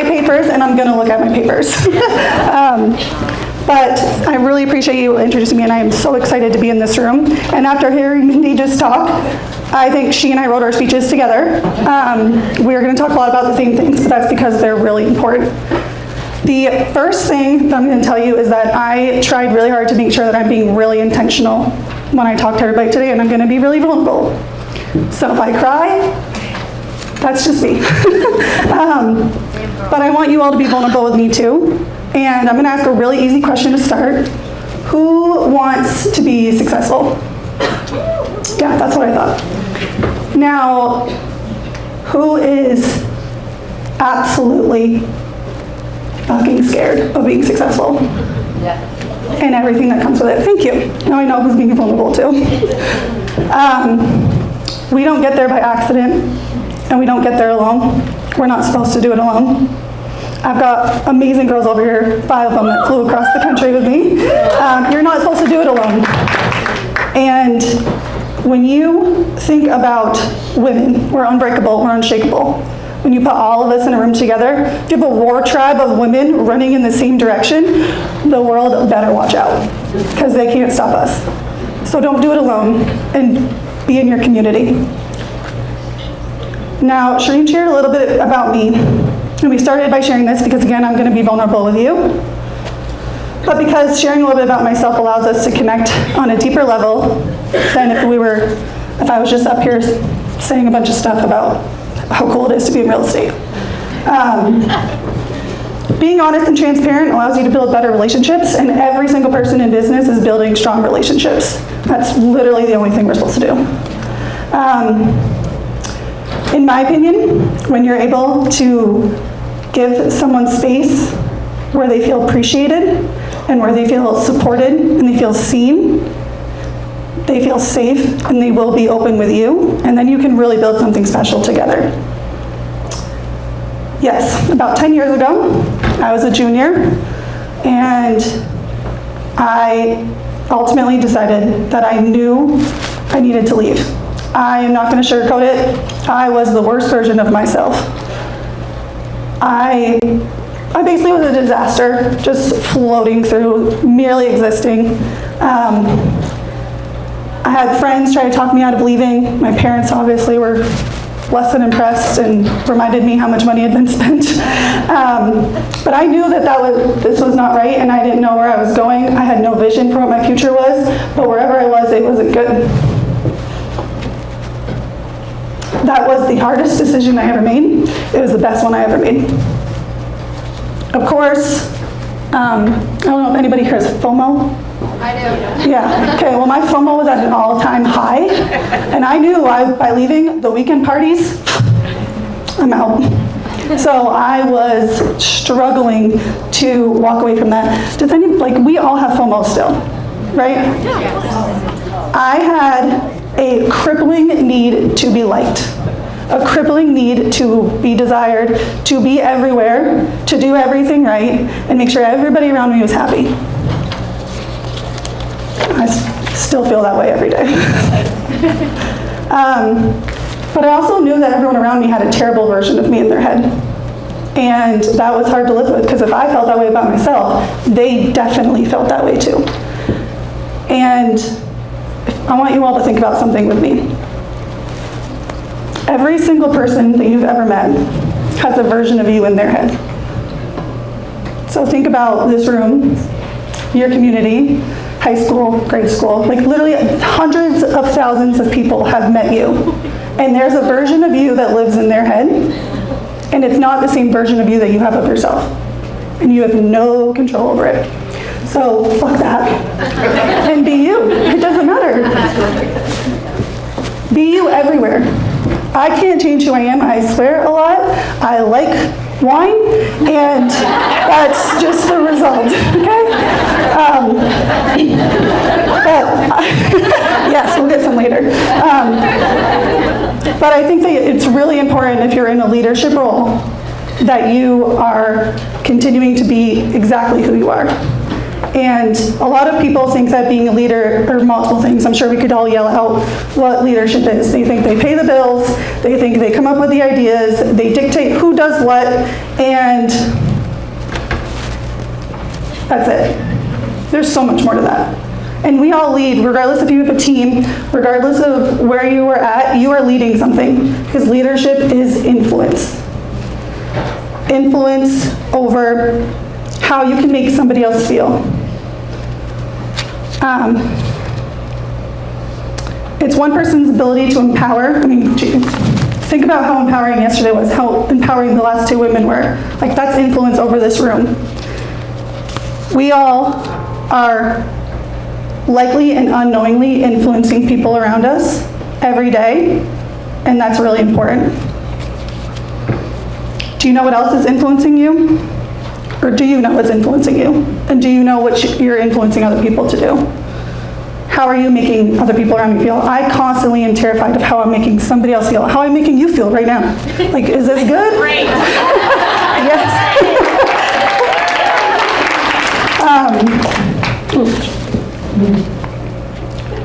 papers, and I'm going to look at my papers. But I really appreciate you introducing me, and I am so excited to be in this room. And after hearing Mindy just talk, I think she and I wrote our speeches together. We're going to talk a lot about the same things, but that's because they're really important. The first thing that I'm going to tell you is that I tried really hard to make sure that I'm being really intentional when I talk to everybody today, and I'm going to be really vulnerable. So if I cry, that's just me. But I want you all to be vulnerable with me too. And I'm going to ask a really easy question to start. Who wants to be successful? Yeah, that's what I thought. Now, who is absolutely fucking scared of being successful? Yeah. And everything that comes with it. Thank you. Now I know who's being vulnerable too. We don't get there by accident, and we don't get there alone. We're not supposed to do it alone. I've got amazing girls over here, 5 of them that flew across the country with me. You're not supposed to do it alone. And when you think about women, we're unbreakable, we're unshakable. When you put all of us in a room together, if you have a war tribe of women running in the same direction, the world better watch out, because they can't stop us. So don't do it alone, and be in your community. Now, Shireen shared a little bit about me. And we started by sharing this because, again, I'm going to be vulnerable with you. But because sharing a little bit about myself allows us to connect on a deeper level than if I was just up here saying a bunch of stuff about how cool it is to be in real estate. Being honest and transparent allows you to build better relationships, and every single person in business is building strong relationships. That's literally the only thing we're supposed to do. In my opinion, when you're able to give someone space where they feel appreciated and where they feel supported and they feel seen, they feel safe, and they will be open with you, and then you can really build something special together. Yes, about 10 years ago, I was a junior, and I ultimately decided that I knew I needed to leave. I'm not going to sugarcoat it. I was the worst version of myself. I basically was a disaster, just floating through, merely existing. I had friends try to talk me out of leaving. My parents obviously were less than impressed and reminded me how much money had been spent. But I knew that this was not right, and I didn't know where I was going. I had no vision for what my future was, but wherever I was, it wasn't good. That was the hardest decision I ever made. It was the best one I ever made. Of course, I don't know if anybody here has FOMO. I do. Yeah, okay, well my FOMO was at an all-time high, and I knew by leaving the weekend parties, I'm out. So I was struggling to walk away from that. We all have FOMO still, right? Yeah. I had a crippling need to be liked, a crippling need to be desired, to be everywhere, to do everything right, and make sure everybody around me was happy. I still feel that way every day. But I also knew that everyone around me had a terrible version of me in their head. And that was hard to live with, because if I felt that way about myself, they definitely felt that way too. And I want you all to think about something with me. Every single person that you've ever met has a version of you in their head. So think about this room, your community, high school, grade school, literally hundreds of thousands of people have met you. And there's a version of you that lives in their head, and it's not the same version of you that you have of yourself. And you have no control over it. So fuck that. And be you. It doesn't matter. Be you everywhere. I can't change who I am. I swear a lot. I like wine, and that's just the result, okay? Yes, we'll get some later. But I think that it's really important, if you're in a leadership role, that you are continuing to be exactly who you are. And a lot of people think that being a leader are multiple things. I'm sure we could all yell out what leadership is. They think they pay the bills, they think they come up with the ideas, they dictate who does what, and that's it. There's so much more to that. And we all lead, regardless if you have a team, regardless of where you are at, you are leading something, because leadership is influence. Influence over how you can make somebody else feel. It's one person's ability to empower. I mean, think about how empowering yesterday was, how empowering the last two women were. Like, that's influence over this room. We all are likely and unknowingly influencing people around us every day, and that's really important. Do you know what else is influencing you? Or do you know what's influencing you? And do you know what you're influencing other people to do? How are you making other people around you feel? I constantly am terrified of how I'm making somebody else feel. How I'm making you feel right now. Like, is this good? Great. Yes.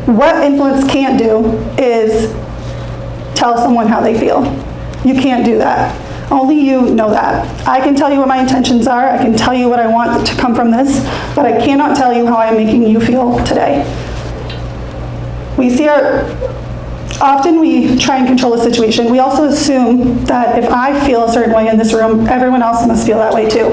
What influence can't do is tell someone how they feel. You can't do that. Only you know that. I can tell you what my intentions are. I can tell you what I want to come from this, but I cannot tell you how I'm making you feel today. Often we try and control a situation. We also assume that if I feel a certain way in this room, everyone else must feel that way too.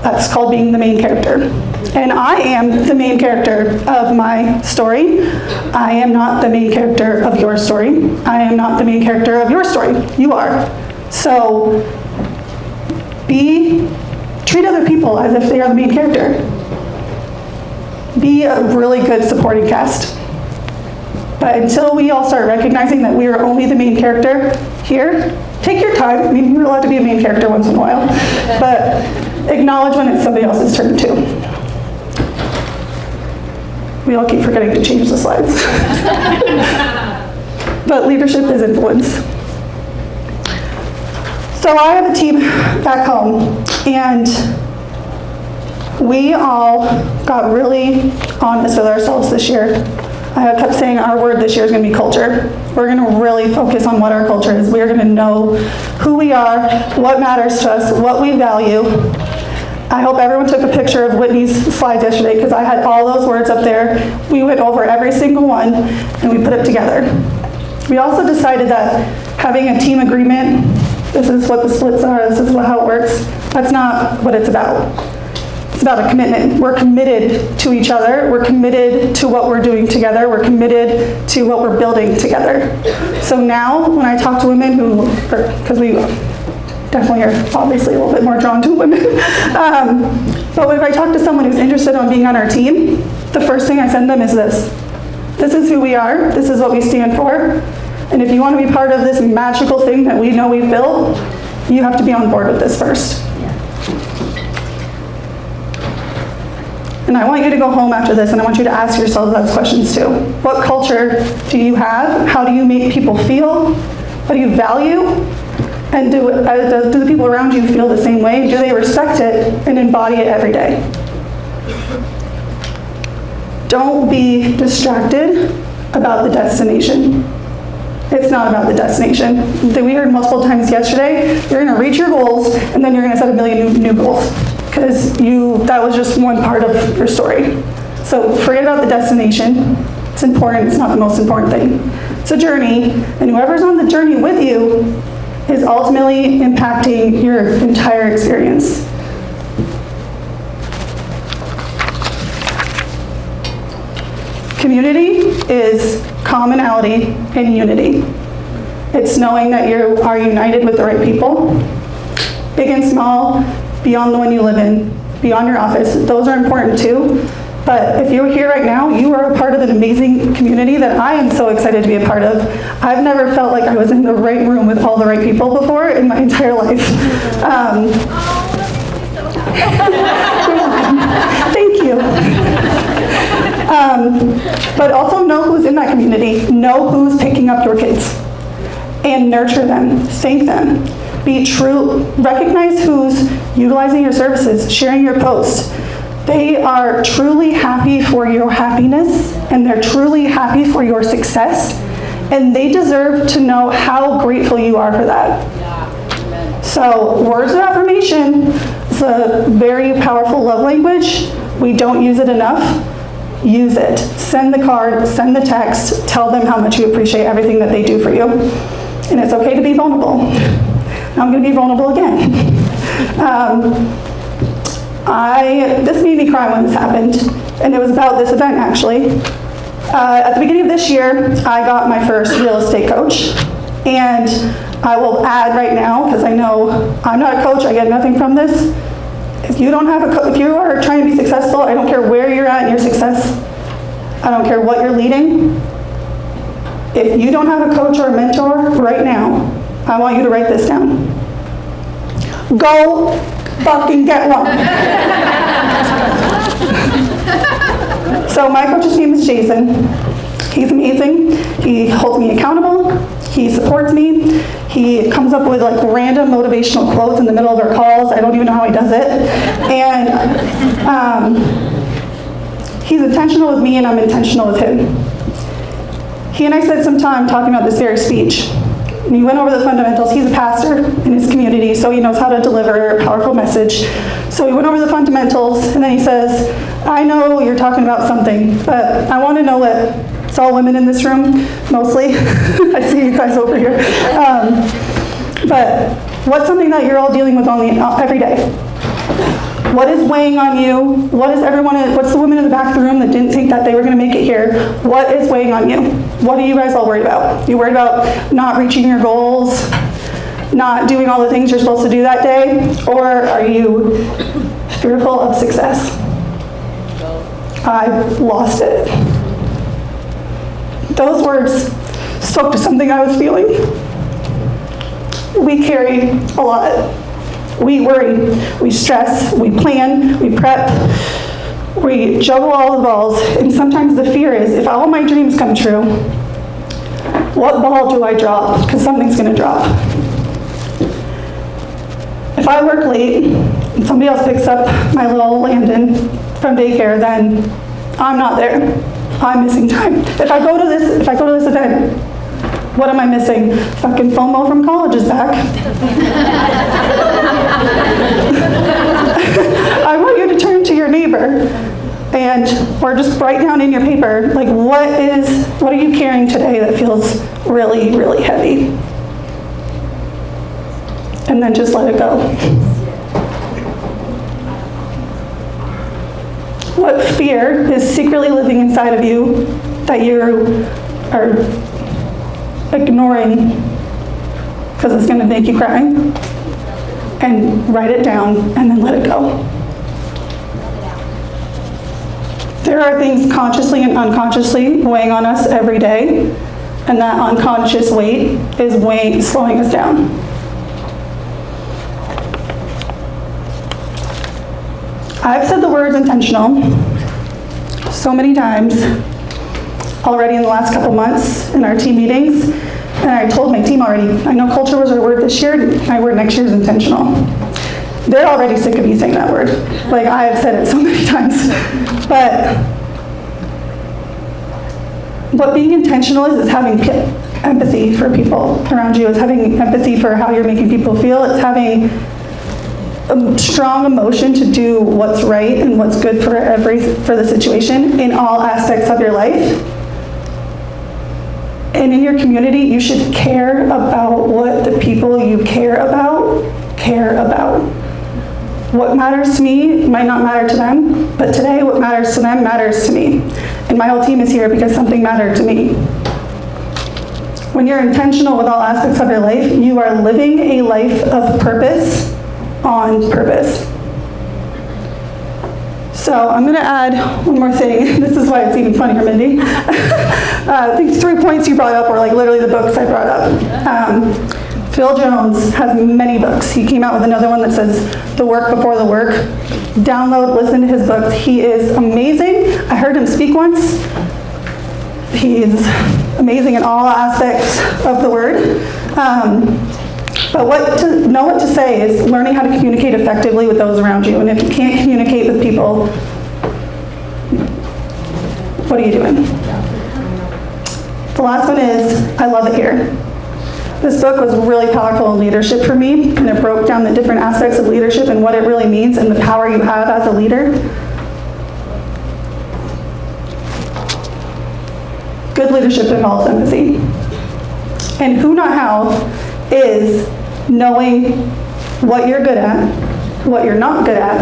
That's called being the main character. And I am the main character of my story. I am not the main character of your story. I am not the main character of your story. You are. So treat other people as if they are the main character. Be a really good supporting cast. But until we all start recognizing that we are only the main character here, take your time. I mean, you're allowed to be a main character once in a while, but acknowledge when it's somebody else's turn too. We all keep forgetting to change the slides. But leadership is influence. So I have a team back home, and we all got really honest with ourselves this year. I kept saying our word this year is going to be culture. We're going to really focus on what our culture is. We're going to know who we are, what matters to us, what we value. I hope everyone took a picture of Whitney's slides yesterday, because I had all those words up there. We went over every single one, and we put it together. We also decided that having a team agreement, this is what the splits are, this is how it works, that's not what it's about. It's about a commitment. We're committed to each other. We're committed to what we're doing together. We're committed to what we're building together. So now, when I talk to women because we definitely are obviously a little bit more drawn to women, but if I talk to someone who's interested in being on our team, the first thing I send them is this. This is who we are. This is what we stand for. And if you want to be part of this magical thing that we know we've built, you have to be on board with this first. And I want you to go home after this, and I want you to ask yourselves those questions too. What culture do you have? How do you make people feel? What do you value? And do the people around you feel the same way? Do they respect it and embody it every day? Don't be distracted about the destination. It's not about the destination. We heard multiple times yesterday, you're going to reach your goals, and then you're going to set a million new goals, because that was just one part of your story. So forget about the destination. It's important. It's not the most important thing. It's a journey, and whoever's on the journey with you is ultimately impacting your entire experience. Community is commonality and unity. It's knowing that you are united with the right people, big and small, beyond the one you live in, beyond your office. Those are important too. But if you're here right now, you are a part of an amazing community that I am so excited to be a part of. I've never felt like I was in the right room with all the right people before in my entire life. Thank you. But also know who's in that community. Know who's picking up your kids. And nurture them. Thank them. Be true. Recognize who's utilizing your services, sharing your posts. They are truly happy for your happiness, and they're truly happy for your success, and they deserve to know how grateful you are for that. So words of affirmation is a very powerful love language. We don't use it enough. Use it. Send the card, send the text, tell them how much you appreciate everything that they do for you. And it's okay to be vulnerable. Now I'm going to be vulnerable again. This made me cry when this happened, and it was about this event actually. At the beginning of this year, I got my first real estate coach, and I will add right now, because I know I'm not a coach, I get nothing from this. If you don't have if you are trying to be successful, I don't care where you're at in your success, I don't care what you're leading. If you don't have a coach or a mentor right now, I want you to write this down. Go fucking get one. So my coach's name is Jason. He's amazing. He holds me accountable. He supports me. He comes up with like random motivational quotes in the middle of our calls. I don't even know how he does it. And he's intentional with me, and I'm intentional with him. He and I spent some time talking about this very speech. And he went over the fundamentals. He's a pastor in his community, so he knows how to deliver a powerful message. So he went over the fundamentals, and then he says, I know you're talking about something, but I want to know what, it's all women in this room, mostly. I see you guys over here. But what's something that you're all dealing with every day? What is weighing on you? What's the women in the back of the room that didn't think that they were going to make it here? What is weighing on you? What are you guys all worried about? You worried about not reaching your goals, not doing all the things you're supposed to do that day? Or are you fearful of success? I lost it. Those words spoke to something I was feeling. We carry a lot. We worry, we stress, we plan, we prep, we juggle all the balls, and sometimes the fear is, if all my dreams come true, what ball do I drop? Because something's going to drop. If I work late and somebody else picks up my little Landon from daycare, then I'm not there. I'm missing time. If I go to this event, what am I missing? Fucking FOMO from college is back. I want you to turn to your neighbor or just write down in your paper, like what are you carrying today that feels really, really heavy? And then just let it go. What fear is secretly living inside of you that you are ignoring because it's going to make you cry? And write it down and then let it go. There are things consciously and unconsciously weighing on us every day, and that unconscious weight is slowing us down. I've said the words intentional so many times already in the last couple months in our team meetings, and I told my team already, I know culture was our word this year, my word next year is intentional. They're already sick of me saying that word. Like, I have said it so many times. But what being intentional is having empathy for people around you. It's having empathy for how you're making people feel. It's having a strong emotion to do what's right and what's good for the situation in all aspects of your life. And in your community, you should care about what the people you care about. What matters to me might not matter to them, but today what matters to them matters to me. And my whole team is here because something mattered to me. When you're intentional with all aspects of your life, you are living a life of purpose on purpose. So I'm going to add one more thing. This is why it's even funnier, Mindy. I think 3 points you brought up were like literally the books I brought up. Phil Jones has many books. He came out with another one that says The Work Before the Work. Download, listen to his books. He is amazing. I heard him speak once. He's amazing in all aspects of the word. But know what to say is learning how to communicate effectively with those around you. And if you can't communicate with people, what are you doing? The last one is, I love it here. This book was really powerful in leadership for me, and it broke down the different aspects of leadership and what it really means and the power you have as a leader. Good leadership involves empathy. And who, not how, is knowing what you're good at, what you're not good at,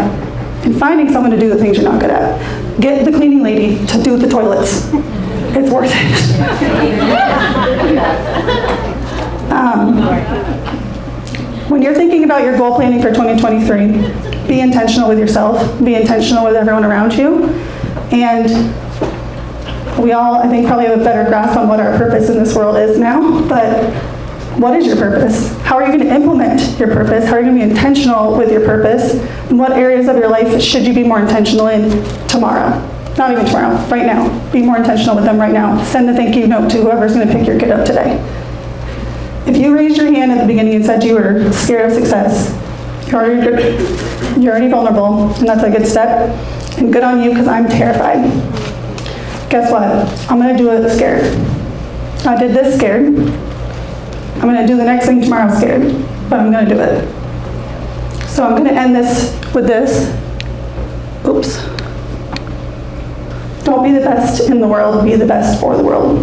and finding someone to do the things you're not good at. Get the cleaning lady to do the toilets. It's worth it. When you're thinking about your goal planning for 2023, be intentional with yourself, be intentional with everyone around you, and we all, I think, probably have a better grasp on what our purpose in this world is now, but what is your purpose? How are you going to implement your purpose? How are you going to be intentional with your purpose? And what areas of your life should you be more intentional in tomorrow? Not even tomorrow, right now. Be more intentional with them right now. Send a thank you note to whoever's going to pick your kid up today. If you raised your hand at the beginning and said you were scared of success, you're already vulnerable, and that's a good step. And good on you, because I'm terrified. Guess what? I'm going to do it scared. I did this scared. I'm going to do the next thing tomorrow scared, but I'm going to do it. So I'm going to end this with this. Oops. Don't be the best in the world, be the best for the world.